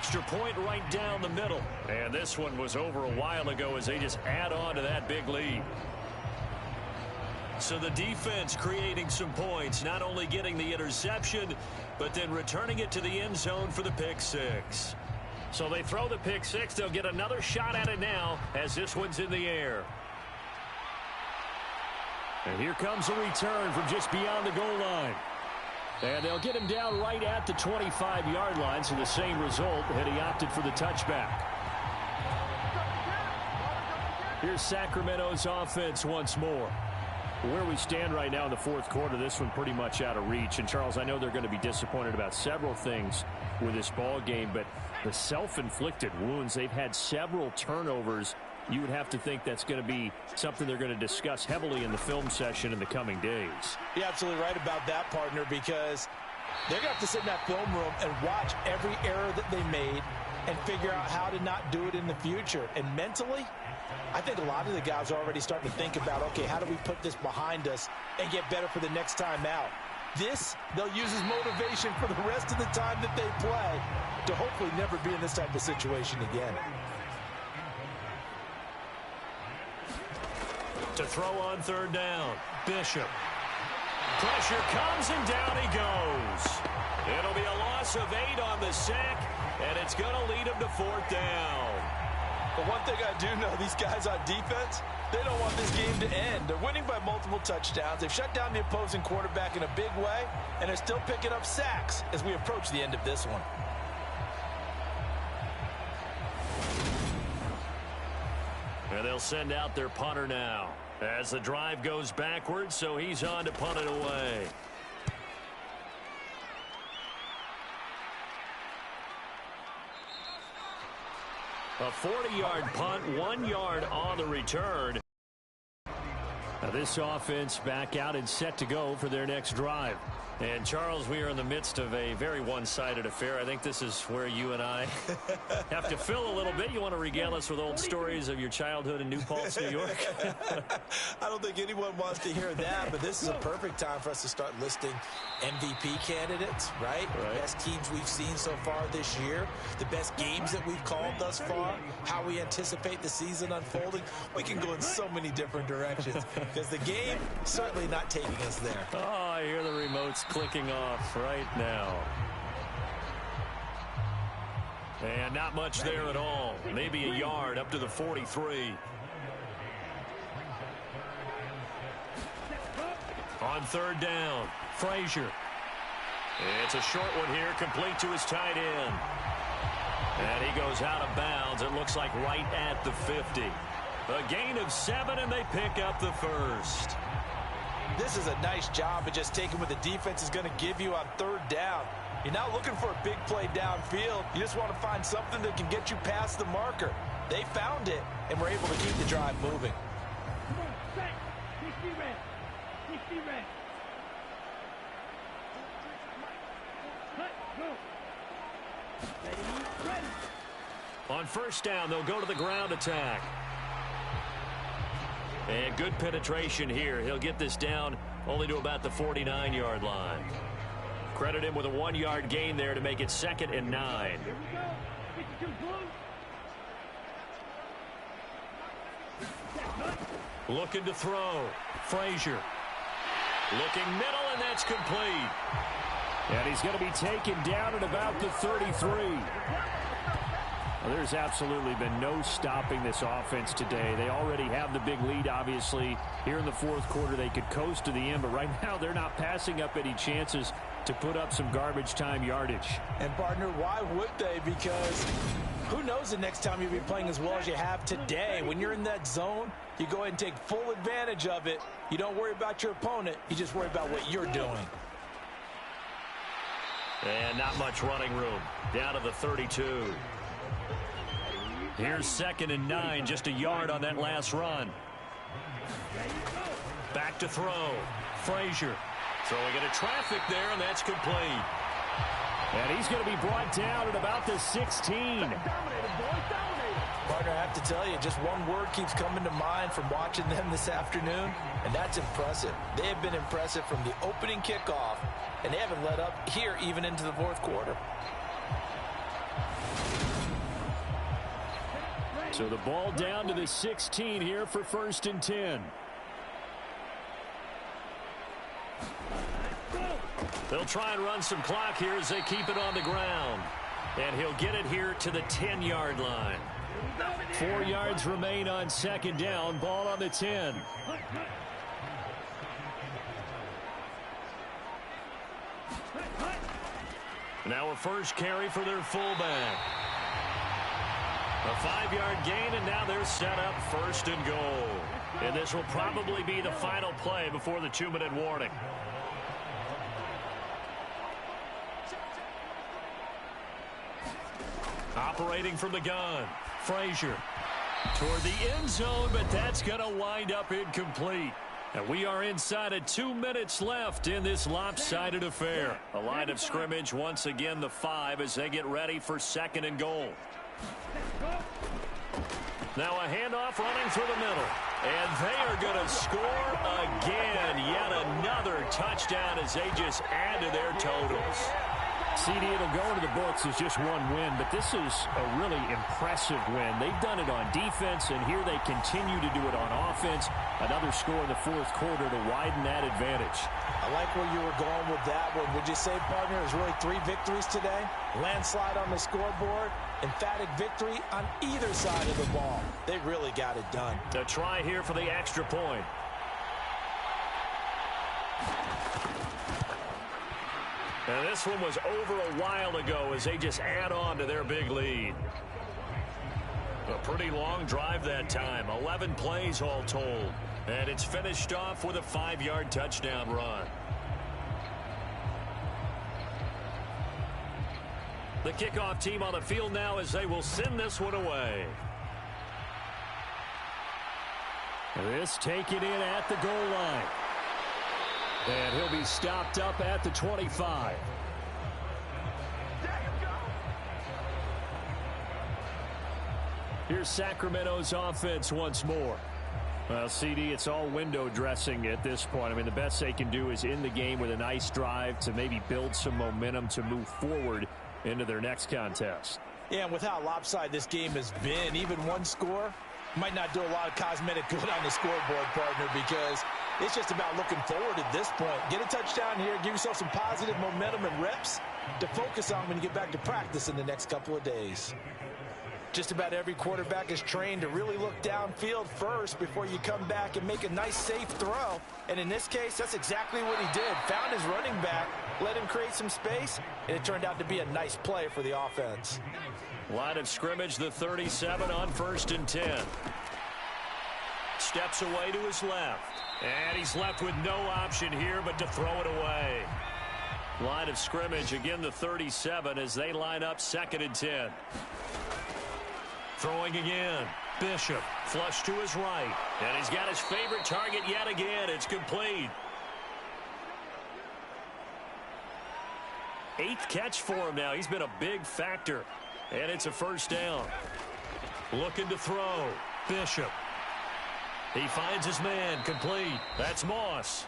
extra point right down the middle. And this one was over a while ago as they just add on to that big lead. So the defense creating some points, not only getting the interception, but then returning it to the end zone for the pick six. So they throw the pick six. They'll get another shot at it now as this one's in the air. And here comes a return from just beyond the goal line. And they'll get him down right at the 25-yard line, so the same result had he opted for the touchback. Here's Sacramento's offense once more. Where we stand right now in the fourth quarter, this one pretty much out of reach. And, Charles, I know they're going to be disappointed about several things with this ball game, but the self-inflicted wounds, they've had several turnovers. You would have to think that's going to be something they're going to discuss heavily in the film session in the coming days. You're absolutely right about that, partner, because they're going to have to sit in that film room and watch every error that they made and figure out how to not do it in the future. And mentally, I think a lot of the guys are already starting to think about, okay, how do we put this behind us and get better for the next time out? This, they'll use as motivation for the rest of the time that they play to hopefully never be in this type of situation again. To throw on third down, Bishop. Pressure comes and down he goes. It'll be a loss of 8 on the sack, and it's going to lead him to fourth down. But one thing I do know, these guys on defense, they don't want this game to end. They're winning by multiple touchdowns. They've shut down the opposing quarterback in a big way, and they're still picking up sacks as we approach the end of this one. And they'll send out their punter now as the drive goes backwards, so he's on to punt it away. A 40-yard punt, 1 yard on the return. Now this offense back out and set to go for their next drive. And, Charles, we are in the midst of a very one-sided affair. I think this is where you and I have to fill a little bit. You want to regale us with old stories of your childhood in New Paltz, New York? I don't think anyone wants to hear that, but this is a perfect time for us to start listing MVP candidates, right? The best teams we've seen so far this year, the best games that we've called thus far, how we anticipate the season unfolding. We can go in so many different directions because the game certainly not taking us there. Oh, I hear the remotes clicking off right now. And not much there at all. Maybe a yard up to the 43. On third down, Frazier. It's a short one here, complete to his tight end. And he goes out of bounds. It looks like right at the 50. A gain of 7, and they pick up the first. This is a nice job of just taking what the defense is going to give you on third down. You're not looking for a big play downfield. You just want to find something that can get you past the marker. They found it, and were able to keep the drive moving. On first down, they'll go to the ground attack. And good penetration here. He'll get this down only to about the 49-yard line. Credit him with a 1-yard gain there to make it 2nd and 9. Looking to throw. Frazier. Looking middle, and that's complete. And he's going to be taken down at about the 33. Well, there's absolutely been no stopping this offense today. They already have the big lead, obviously. Here in the fourth quarter, they could coast to the end, but right now they're not passing up any chances to put up some garbage time yardage. And, partner, why would they? Because who knows the next time you'll be playing as well as you have today. When you're in that zone, you go ahead and take full advantage of it. You don't worry about your opponent. You just worry about what you're doing. And not much running room. Down to the 32. Here's 2nd and 9, just a yard on that last run. Back to throw. Frazier throwing into traffic there, and that's complete. And he's going to be brought down at about the 16. Partner, I have to tell you, just one word keeps coming to mind from watching them this afternoon, and that's impressive. They have been impressive from the opening kickoff, and they haven't let up here even into the fourth quarter. So the ball down to the 16 here for 1st and 10. They'll try and run some clock here as they keep it on the ground. And he'll get it here to the 10-yard line. 4 yards remain on 2nd down. Ball on the 10. Now a first carry for their fullback. A 5-yard gain, and now they're set up 1st and goal. And this will probably be the final play before the 2-minute warning. Operating from the gun, Frazier toward the end zone, but that's going to wind up incomplete. And we are inside of 2 minutes left in this lopsided affair. A line of scrimmage, once again the 5 as they get ready for 2nd and goal. Now a handoff running through the middle. And they are going to score again. Yet another touchdown as they just add to their totals. CD, it'll go into the books as just one win, but this is a really impressive win. They've done it on defense, and here they continue to do it on offense. Another score in the 4th quarter to widen that advantage. I like where you were going with that one. Would you say, partner, it was really 3 victories today? Landslide on the scoreboard, emphatic victory on either side of the ball. They really got it done. A try here for the extra point. And this one was over a while ago as they just add on to their big lead. A pretty long drive that time. 11 plays all told. And it's finished off with a 5-yard touchdown run. The kickoff team on the field now as they will send this one away. This taken in at the goal line. And he'll be stopped up at the 25. Here's Sacramento's offense once more. Well, CD, it's all window dressing at this point. I mean, the best they can do is end the game with a nice drive to maybe build some momentum to move forward into their next contest. Yeah, and with how lopsided this game has been, even one score might not do a lot of cosmetic good on the scoreboard, partner, because it's just about looking forward at this point. Get a touchdown here, give yourself some positive momentum and reps to focus on when you get back to practice in the next couple of days. Just about every quarterback is trained to really look downfield first before you come back and make a nice, safe throw. And in this case, that's exactly what he did. Found his running back, let him create some space, and it turned out to be a nice play for the offense. Line of scrimmage, the 37 on 1st and 10. Steps away to his left. And he's left with no option here but to throw it away. Line of scrimmage, again the 37 as they line up 2nd and 10. Throwing again. Bishop, flush to his right. And he's got his favorite target yet again. It's complete. 8th catch for him now. He's been a big factor. And it's a 1st down. Looking to throw. Bishop. He finds his man. Complete. That's Moss.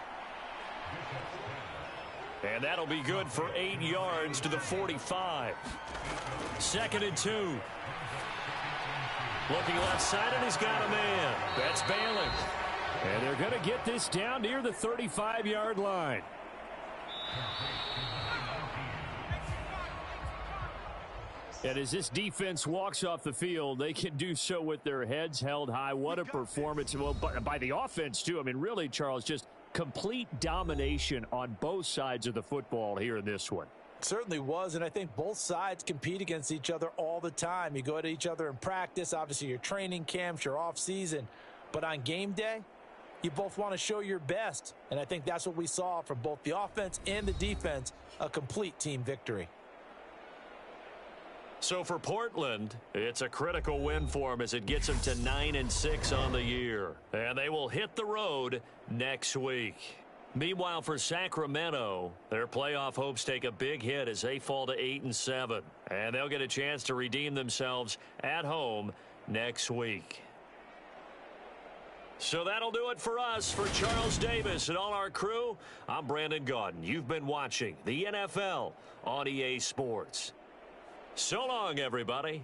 And that'll be good for 8 yards to the 45. 2nd and 2. Looking left side, and he's got a man. That's Bailey. And they're going to get this down near the 35-yard line. And as this defense walks off the field, they can do so with their heads held high. What a performance. Well, by the offense, too. I mean, really, Charles, just complete domination on both sides of the football here in this one. Certainly was, and I think both sides compete against each other all the time. You go at each other in practice, obviously your training camps, your off season, but on game day, you both want to show your best, and I think that's what we saw from both the offense and the defense, a complete team victory. So for Portland, it's a critical win for them as it gets them to 9-6 on the year, and they will hit the road next week. Meanwhile, for Sacramento, their playoff hopes take a big hit as they fall to 8-7. And they'll get a chance to redeem themselves at home next week. So that'll do it for us. For Charles Davis and all our crew, I'm Brandon Gaudin. You've been watching the NFL on EA Sports. So long, everybody.